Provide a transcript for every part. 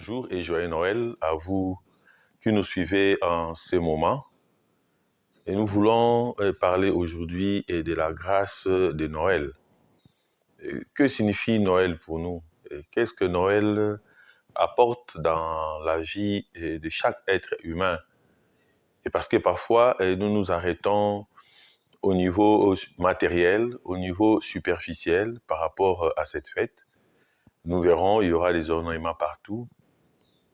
Bonjour et joyeux Noël à vous qui nous suivez en ce moment. Et nous voulons parler aujourd'hui de la grâce de Noël. Que signifie Noël pour nous? Qu'est-ce que Noël apporte dans la vie de chaque être humain? Et parce que parfois, nous nous arrêtons au niveau matériel, au niveau superficiel par rapport à cette fête. Nous verrons, il y aura des ornements partout.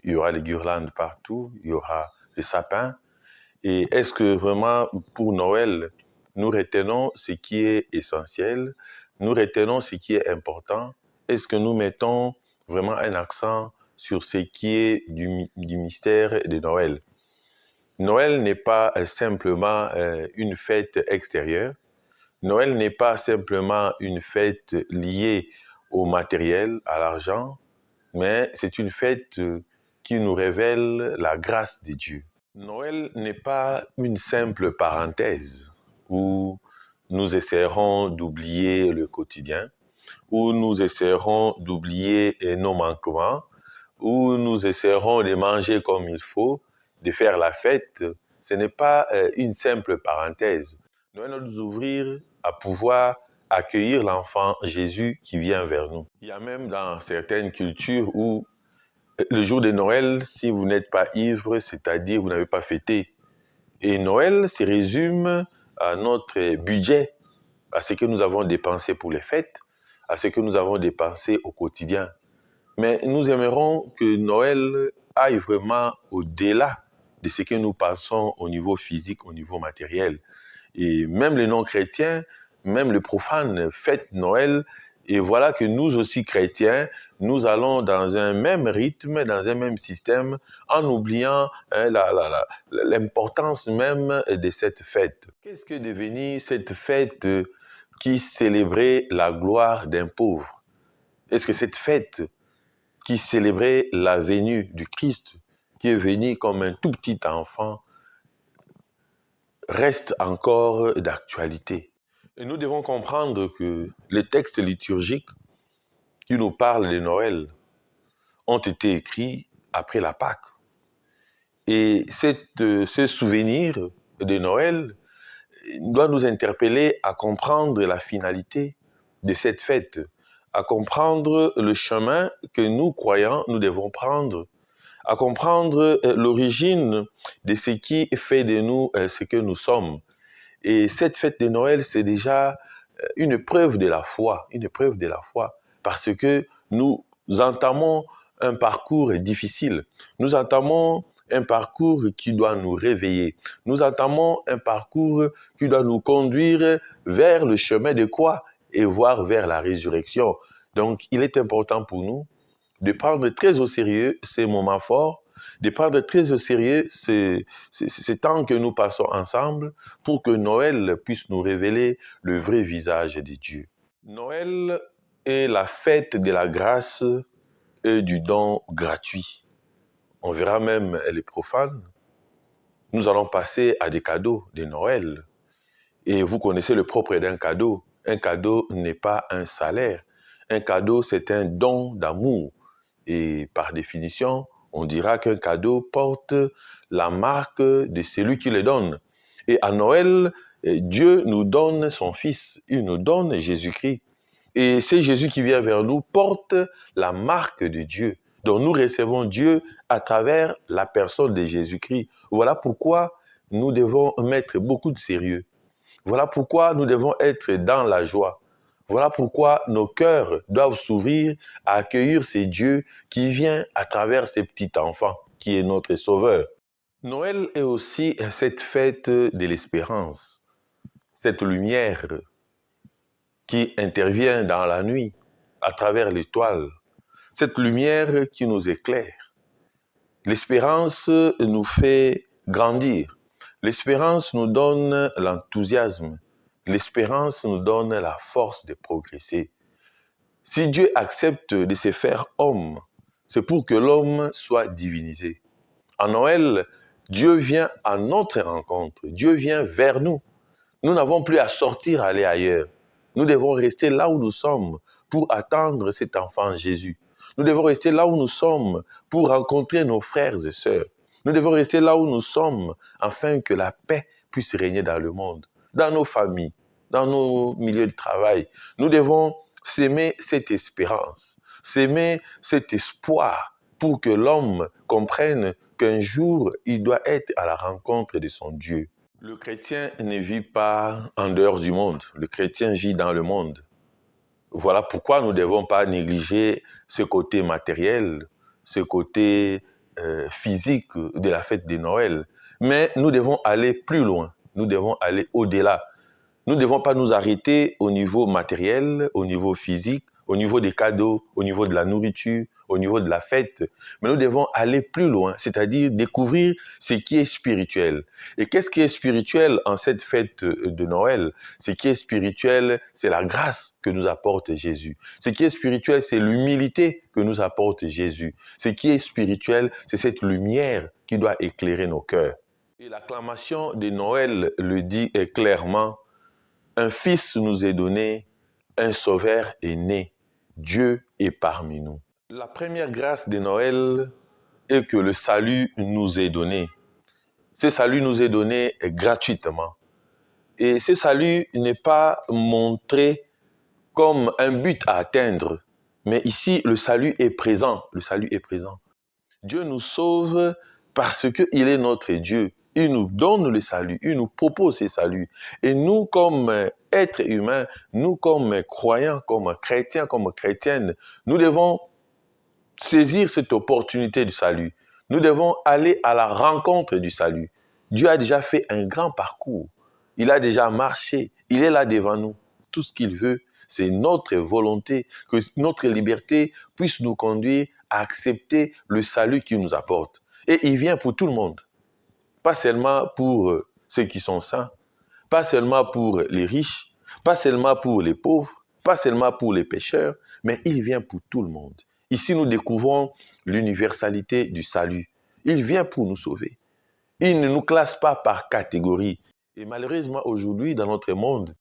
Il y aura les guirlandes partout, il y aura les sapins. Et est-ce que vraiment, pour Noël, nous retenons ce qui est essentiel, nous retenons ce qui est important? Est-ce que nous mettons vraiment un accent sur ce qui est du mystère de Noël? Noël n'est pas simplement une fête extérieure. Noël n'est pas simplement une fête liée au matériel, à l'argent, mais c'est une fête qui nous révèle la grâce de Dieu. Noël n'est pas une simple parenthèse où nous essaierons d'oublier le quotidien, où nous essaierons d'oublier nos manquements, où nous essaierons de manger comme il faut, de faire la fête. Ce n'est pas une simple parenthèse. Noël doit nous ouvrir à pouvoir accueillir l'enfant Jésus qui vient vers nous. Il y a même dans certaines cultures où le jour de Noël, si vous n'êtes pas ivre, c'est-à-dire vous n'avez pas fêté. Et Noël se résume à notre budget, à ce que nous avons dépensé pour les fêtes, à ce que nous avons dépensé au quotidien. Mais nous aimerons que Noël aille vraiment au-delà de ce que nous passons au niveau physique, au niveau matériel. Et même les non-chrétiens, même les profanes fêtent Noël. Et voilà que nous aussi, chrétiens, nous allons dans un même rythme, dans un même système, en oubliant l'importance même de cette fête. Qu'est-ce que devenir cette fête qui célébrait la gloire d'un pauvre? Est-ce que cette fête qui célébrait la venue du Christ, qui est venu comme un tout petit enfant, reste encore d'actualité? Et nous devons comprendre que les textes liturgiques qui nous parlent de Noël ont été écrits après la Pâque. Et ce souvenir de Noël doit nous interpeller à comprendre la finalité de cette fête, à comprendre le chemin que nous, croyants, nous devons prendre, à comprendre l'origine de ce qui fait de nous ce que nous sommes. Et cette fête de Noël, c'est déjà une preuve de la foi, parce que nous entamons un parcours difficile. Nous entamons un parcours qui doit nous réveiller. Nous entamons un parcours qui doit nous conduire vers le chemin de croix et voire vers la résurrection. Donc, il est important pour nous de prendre très au sérieux ces moments forts, de prendre très au sérieux ces temps que nous passons ensemble pour que Noël puisse nous révéler le vrai visage de Dieu. Noël est la fête de la grâce et du don gratuit. On verra même les profanes. Nous allons passer à des cadeaux de Noël. Et vous connaissez le propre d'un cadeau. Un cadeau n'est pas un salaire. Un cadeau, c'est un don d'amour. Et par définition, on dira qu'un cadeau porte la marque de celui qui le donne. Et à Noël, Dieu nous donne son Fils, il nous donne Jésus-Christ. Et c'est Jésus qui vient vers nous porte la marque de Dieu. Donc nous recevons Dieu à travers la personne de Jésus-Christ. Voilà pourquoi nous devons mettre beaucoup de sérieux. Voilà pourquoi nous devons être dans la joie. Voilà pourquoi nos cœurs doivent s'ouvrir à accueillir ce Dieu qui vient à travers ces petits enfants, qui est notre Sauveur. Noël est aussi cette fête de l'espérance, cette lumière qui intervient dans la nuit à travers l'étoile, cette lumière qui nous éclaire. L'espérance nous fait grandir. L'espérance nous donne l'enthousiasme. L'espérance nous donne la force de progresser. Si Dieu accepte de se faire homme, c'est pour que l'homme soit divinisé. À Noël, Dieu vient à notre rencontre. Dieu vient vers nous. Nous n'avons plus à sortir, aller ailleurs. Nous devons rester là où nous sommes pour attendre cet enfant Jésus. Nous devons rester là où nous sommes pour rencontrer nos frères et sœurs. Nous devons rester là où nous sommes afin que la paix puisse régner dans le monde, dans nos familles, dans nos milieux de travail. Nous devons s'aimer cette espérance, s'aimer cet espoir pour que l'homme comprenne qu'un jour, il doit être à la rencontre de son Dieu. Le chrétien ne vit pas en dehors du monde. Le chrétien vit dans le monde. Voilà pourquoi nous ne devons pas négliger ce côté matériel, ce côté physique de la fête de Noël. Mais nous devons aller plus loin. Nous devons aller au-delà. Nous ne devons pas nous arrêter au niveau matériel, au niveau physique, au niveau des cadeaux, au niveau de la nourriture, au niveau de la fête. Mais nous devons aller plus loin, c'est-à-dire découvrir ce qui est spirituel. Et qu'est-ce qui est spirituel en cette fête de Noël? Ce qui est spirituel, c'est la grâce que nous apporte Jésus. Ce qui est spirituel, c'est l'humilité que nous apporte Jésus. Ce qui est spirituel, c'est cette lumière qui doit éclairer nos cœurs. Et l'acclamation de Noël le dit clairement. Un fils nous est donné, un sauveur est né. Dieu est parmi nous. La première grâce de Noël est que le salut nous est donné. Ce salut nous est donné gratuitement. Et ce salut n'est pas montré comme un but à atteindre. Mais ici, le salut est présent. Le salut est présent. Dieu nous sauve parce qu'il est notre Dieu. Il nous donne le salut, il nous propose ce salut. Et nous, comme êtres humains, nous, comme croyants, comme chrétiens, comme chrétiennes, nous devons saisir cette opportunité du salut. Nous devons aller à la rencontre du salut. Dieu a déjà fait un grand parcours. Il a déjà marché. Il est là devant nous. Tout ce qu'il veut, c'est notre volonté, que notre liberté puisse nous conduire à accepter le salut qu'il nous apporte. Et il vient pour tout le monde. Pas seulement pour ceux qui sont saints, pas seulement pour les riches, pas seulement pour les pauvres, pas seulement pour les pécheurs, mais il vient pour tout le monde. Ici, nous découvrons l'universalité du salut. Il vient pour nous sauver. Il ne nous classe pas par catégorie. Et malheureusement, aujourd'hui, dans notre monde,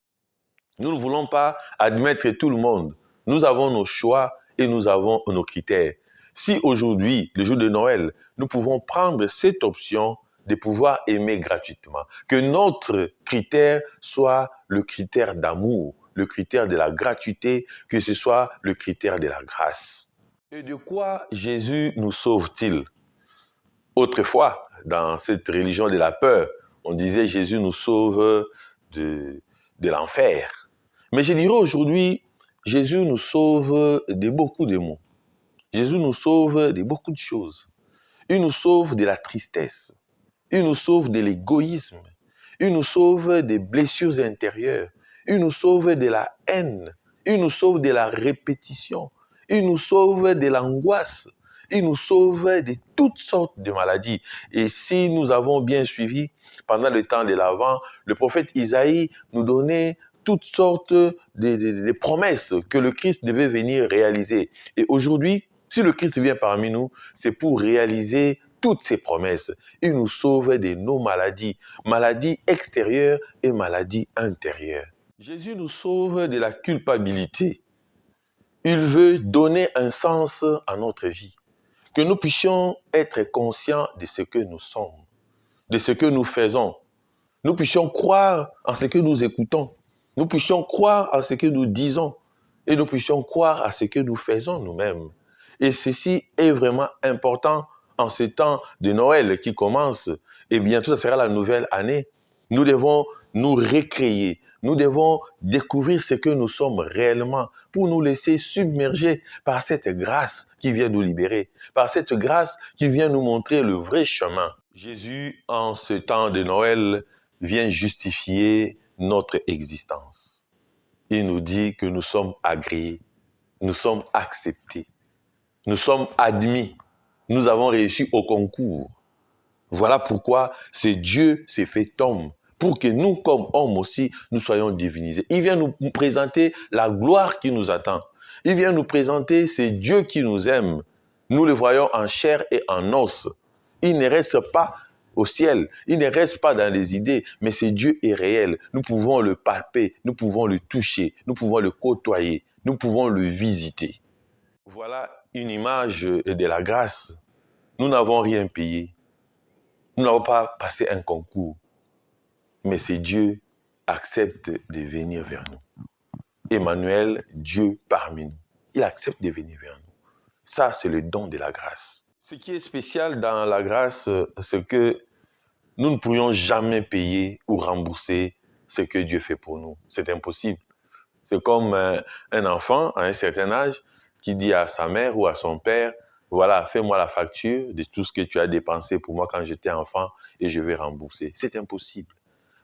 nous ne voulons pas admettre tout le monde. Nous avons nos choix et nous avons nos critères. Si aujourd'hui, le jour de Noël, nous pouvons prendre cette option de pouvoir aimer gratuitement, que notre critère soit le critère d'amour, le critère de la gratuité, que ce soit le critère de la grâce. Et de quoi Jésus nous sauve-t-il? Autrefois, dans cette religion de la peur, on disait Jésus nous sauve de l'enfer. Mais je dirais aujourd'hui, Jésus nous sauve de beaucoup de maux. Jésus nous sauve de beaucoup de choses. Il nous sauve de la tristesse. Il nous sauve de l'égoïsme. Il nous sauve des blessures intérieures. Il nous sauve de la haine. Il nous sauve de la répétition. Il nous sauve de l'angoisse. Il nous sauve de toutes sortes de maladies. Et si nous avons bien suivi, pendant le temps de l'Avent, le prophète Isaïe nous donnait toutes sortes de promesses que le Christ devait venir réaliser. Et aujourd'hui, si le Christ vient parmi nous, c'est pour réaliser toutes ces promesses. Il nous sauve de nos maladies, maladies extérieures et maladies intérieures. Jésus nous sauve de la culpabilité. Il veut donner un sens à notre vie. Que nous puissions être conscients de ce que nous sommes, de ce que nous faisons. Nous puissions croire en ce que nous écoutons. Nous puissions croire en ce que nous disons. Et nous puissions croire à ce que nous faisons nous-mêmes. Et ceci est vraiment important en ce temps de Noël qui commence. Et bientôt, ça sera la nouvelle année. Nous devons nous recréer. Nous devons découvrir ce que nous sommes réellement pour nous laisser submerger par cette grâce qui vient nous libérer, par cette grâce qui vient nous montrer le vrai chemin. Jésus, en ce temps de Noël, vient justifier notre existence. Il nous dit que nous sommes agréés, nous sommes acceptés. Nous sommes admis. Nous avons réussi au concours. Voilà pourquoi c'est Dieu s'est fait homme. Pour que nous, comme hommes aussi, nous soyons divinisés. Il vient nous présenter la gloire qui nous attend. Il vient nous présenter c'est Dieu qui nous aime. Nous le voyons en chair et en os. Il ne reste pas au ciel. Il ne reste pas dans les idées, mais c'est Dieu est réel. Nous pouvons le palper, nous pouvons le toucher, nous pouvons le côtoyer, nous pouvons le visiter. Voilà une image de la grâce. Nous n'avons rien payé. Nous n'avons pas passé un concours. Mais c'est Dieu qui accepte de venir vers nous. Emmanuel, Dieu parmi nous. Il accepte de venir vers nous. Ça, c'est le don de la grâce. Ce qui est spécial dans la grâce, c'est que nous ne pourrions jamais payer ou rembourser ce que Dieu fait pour nous. C'est impossible. C'est comme un enfant à un certain âge qui dit à sa mère ou à son père, voilà, fais-moi la facture de tout ce que tu as dépensé pour moi quand j'étais enfant et je vais rembourser. C'est impossible.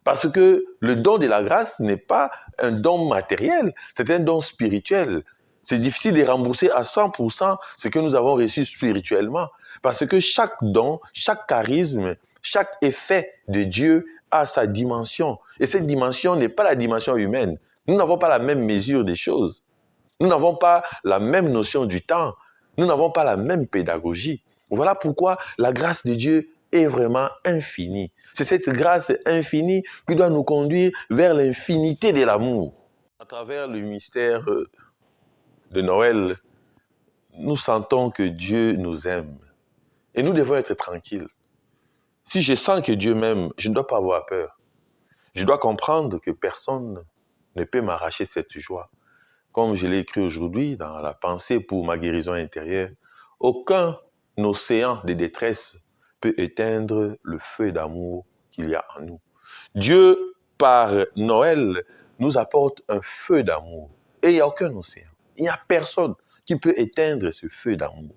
Parce que le don de la grâce n'est pas un don matériel, c'est un don spirituel. C'est difficile de rembourser à 100% ce que nous avons reçu spirituellement. Parce que chaque don, chaque charisme, chaque effet de Dieu a sa dimension. Et cette dimension n'est pas la dimension humaine. Nous n'avons pas la même mesure des choses. Nous n'avons pas la même notion du temps. Nous n'avons pas la même pédagogie. Voilà pourquoi la grâce de Dieu est vraiment infinie. C'est cette grâce infinie qui doit nous conduire vers l'infinité de l'amour. À travers le mystère de Noël, nous sentons que Dieu nous aime. Et nous devons être tranquilles. Si je sens que Dieu m'aime, je ne dois pas avoir peur. Je dois comprendre que personne ne peut m'arracher cette joie. Comme je l'ai écrit aujourd'hui dans la pensée pour ma guérison intérieure, aucun océan de détresse peut éteindre le feu d'amour qu'il y a en nous. Dieu, par Noël, nous apporte un feu d'amour. Et il n'y a aucun océan. Il n'y a personne qui peut éteindre ce feu d'amour.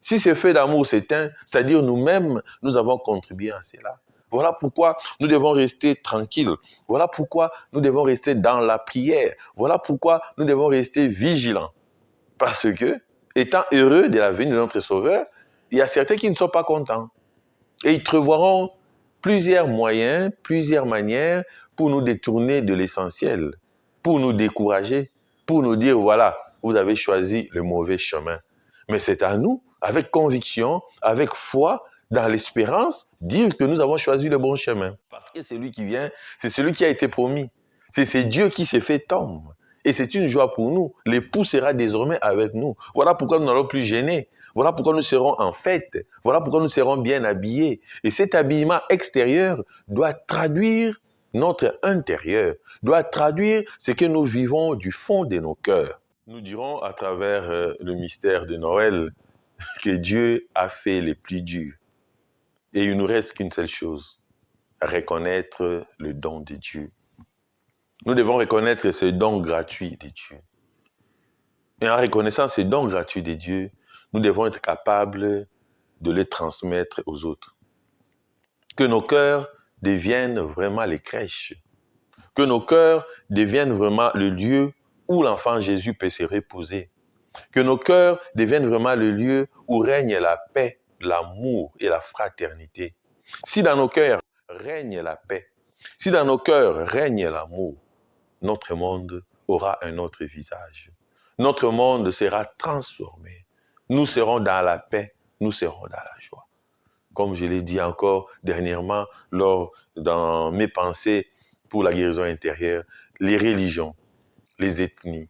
Si ce feu d'amour s'éteint, c'est-à-dire nous-mêmes, nous avons contribué à cela. Voilà pourquoi nous devons rester tranquilles. Voilà pourquoi nous devons rester dans la prière. Voilà pourquoi nous devons rester vigilants. Parce que, étant heureux de la venue de notre Sauveur, il y a certains qui ne sont pas contents. Et ils trouveront plusieurs moyens, plusieurs manières pour nous détourner de l'essentiel, pour nous décourager, pour nous dire, voilà, vous avez choisi le mauvais chemin. Mais c'est à nous, avec conviction, avec foi, dans l'espérance, dire que nous avons choisi le bon chemin. Parce que celui qui vient, c'est celui qui a été promis. C'est Dieu qui s'est fait homme. Et c'est une joie pour nous. L'époux sera désormais avec nous. Voilà pourquoi nous n'allons plus gêner. Voilà pourquoi nous serons en fête. Voilà pourquoi nous serons bien habillés. Et cet habillement extérieur doit traduire notre intérieur, doit traduire ce que nous vivons du fond de nos cœurs. Nous dirons à travers le mystère de Noël que Dieu a fait les plus durs. Et il ne nous reste qu'une seule chose, reconnaître le don de Dieu. Nous devons reconnaître ce don gratuit de Dieu. Et en reconnaissant ce don gratuit de Dieu, nous devons être capables de le transmettre aux autres. Que nos cœurs deviennent vraiment les crèches. Que nos cœurs deviennent vraiment le lieu où l'enfant Jésus peut se reposer. Que nos cœurs deviennent vraiment le lieu où règne la paix, l'amour et la fraternité. Si dans nos cœurs règne la paix, si dans nos cœurs règne l'amour, notre monde aura un autre visage. Notre monde sera transformé. Nous serons dans la paix, nous serons dans la joie. Comme je l'ai dit encore dernièrement, dans mes pensées pour la guérison intérieure, les religions, les ethnies,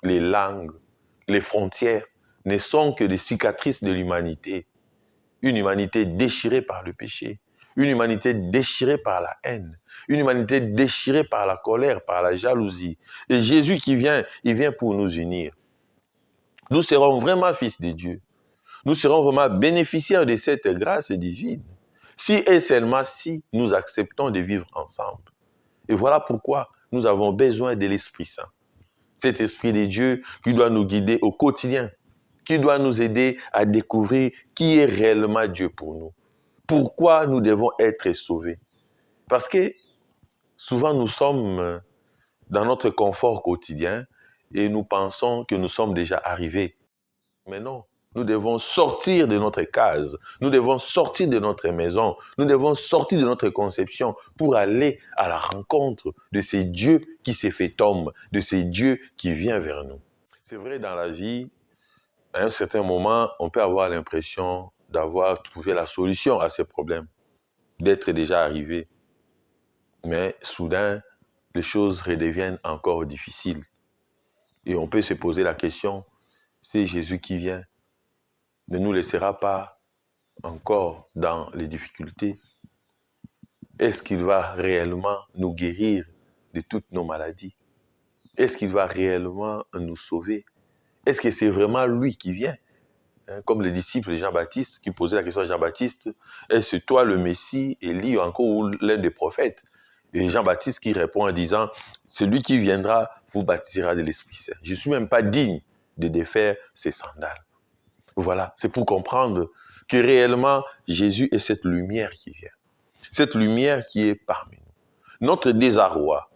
les langues, les frontières ne sont que des cicatrices de l'humanité. Une humanité déchirée par le péché, une humanité déchirée par la haine, une humanité déchirée par la colère, par la jalousie. Et Jésus qui vient, il vient pour nous unir. Nous serons vraiment fils de Dieu. Nous serons vraiment bénéficiaires de cette grâce divine. Si et seulement si nous acceptons de vivre ensemble. Et voilà pourquoi nous avons besoin de l'Esprit Saint. Cet Esprit de Dieu qui doit nous guider au quotidien, qui doit nous aider à découvrir qui est réellement Dieu pour nous. Pourquoi nous devons être sauvés? Parce que souvent nous sommes dans notre confort quotidien et nous pensons que nous sommes déjà arrivés. Mais non, nous devons sortir de notre case, nous devons sortir de notre maison, nous devons sortir de notre conception pour aller à la rencontre de ces dieux qui s'est fait homme, de ces dieux qui vient vers nous. C'est vrai, dans la vie, à un certain moment, on peut avoir l'impression d'avoir trouvé la solution à ces problèmes, d'être déjà arrivé. Mais soudain, les choses redeviennent encore difficiles. Et on peut se poser la question, c'est Jésus qui vient. ne nous laissera pas encore dans les difficultés? Est-ce qu'il va réellement nous guérir de toutes nos maladies? Est-ce qu'il va réellement nous sauver? Est-ce que c'est vraiment lui qui vient? Comme les disciples de Jean-Baptiste qui posaient la question à Jean-Baptiste, est-ce toi le Messie, Élie ou encore l'un des prophètes? Et Jean-Baptiste qui répond en disant, celui qui viendra vous baptisera de l'Esprit Saint. Je ne suis même pas digne de défaire ses sandales. Voilà, c'est pour comprendre que réellement Jésus est cette lumière qui vient. Cette lumière qui est parmi nous. Notre désarroi,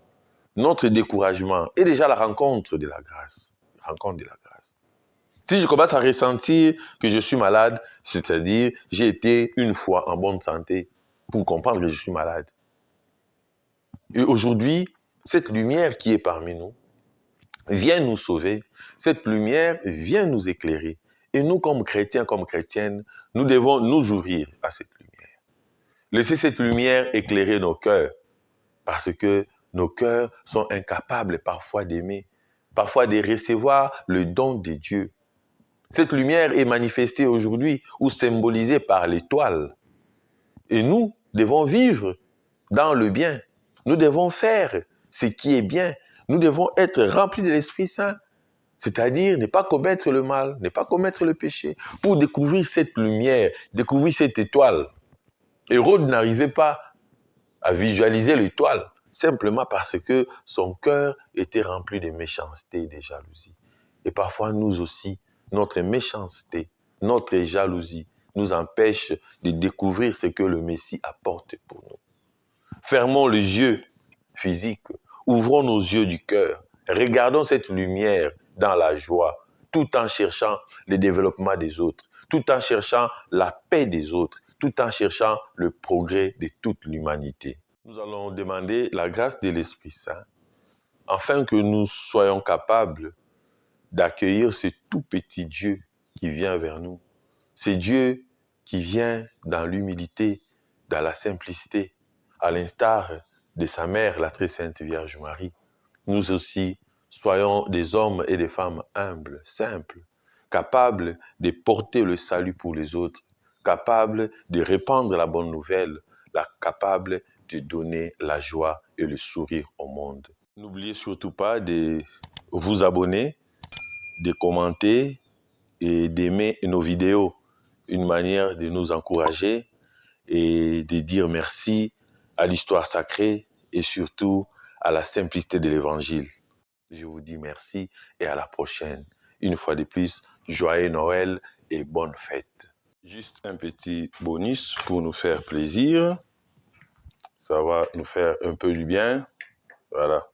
notre découragement est déjà la rencontre de la grâce. Rencontre de la grâce. Si je commence à ressentir que je suis malade, c'est-à-dire j'ai été une fois en bonne santé pour comprendre que je suis malade. Et aujourd'hui, cette lumière qui est parmi nous vient nous sauver. Cette lumière vient nous éclairer. Et nous, comme chrétiens, comme chrétiennes, nous devons nous ouvrir à cette lumière. Laisser cette lumière éclairer nos cœurs, parce que nos cœurs sont incapables parfois d'aimer, parfois de recevoir le don de Dieu. Cette lumière est manifestée aujourd'hui ou symbolisée par l'étoile. Et nous devons vivre dans le bien. Nous devons faire ce qui est bien. Nous devons être remplis de l'Esprit Saint. C'est-à-dire ne pas commettre le mal, ne pas commettre le péché, pour découvrir cette lumière, découvrir cette étoile. Hérode n'arrivait pas à visualiser l'étoile, simplement parce que son cœur était rempli de méchanceté et de jalousie. Et parfois, nous aussi, notre méchanceté, notre jalousie nous empêche de découvrir ce que le Messie apporte pour nous. Fermons les yeux physiques, ouvrons nos yeux du cœur, regardons cette lumière dans la joie, tout en cherchant le développement des autres, tout en cherchant la paix des autres, tout en cherchant le progrès de toute l'humanité. Nous allons demander la grâce de l'Esprit Saint, afin que nous soyons capables d'accueillir ce tout petit Dieu qui vient vers nous. Ce Dieu qui vient dans l'humilité, dans la simplicité, à l'instar de sa mère, la très sainte Vierge Marie. Nous aussi, soyons des hommes et des femmes humbles, simples, capables de porter le salut pour les autres, capables de répandre la bonne nouvelle, capables de donner la joie et le sourire au monde. N'oubliez surtout pas de vous abonner, de commenter et d'aimer nos vidéos. Une manière de nous encourager et de dire merci à l'histoire sacrée et surtout à la simplicité de l'Évangile. Je vous dis merci et à la prochaine. Une fois de plus, joyeux Noël et bonne fête. Juste un petit bonus pour nous faire plaisir. Ça va nous faire un peu du bien. Voilà.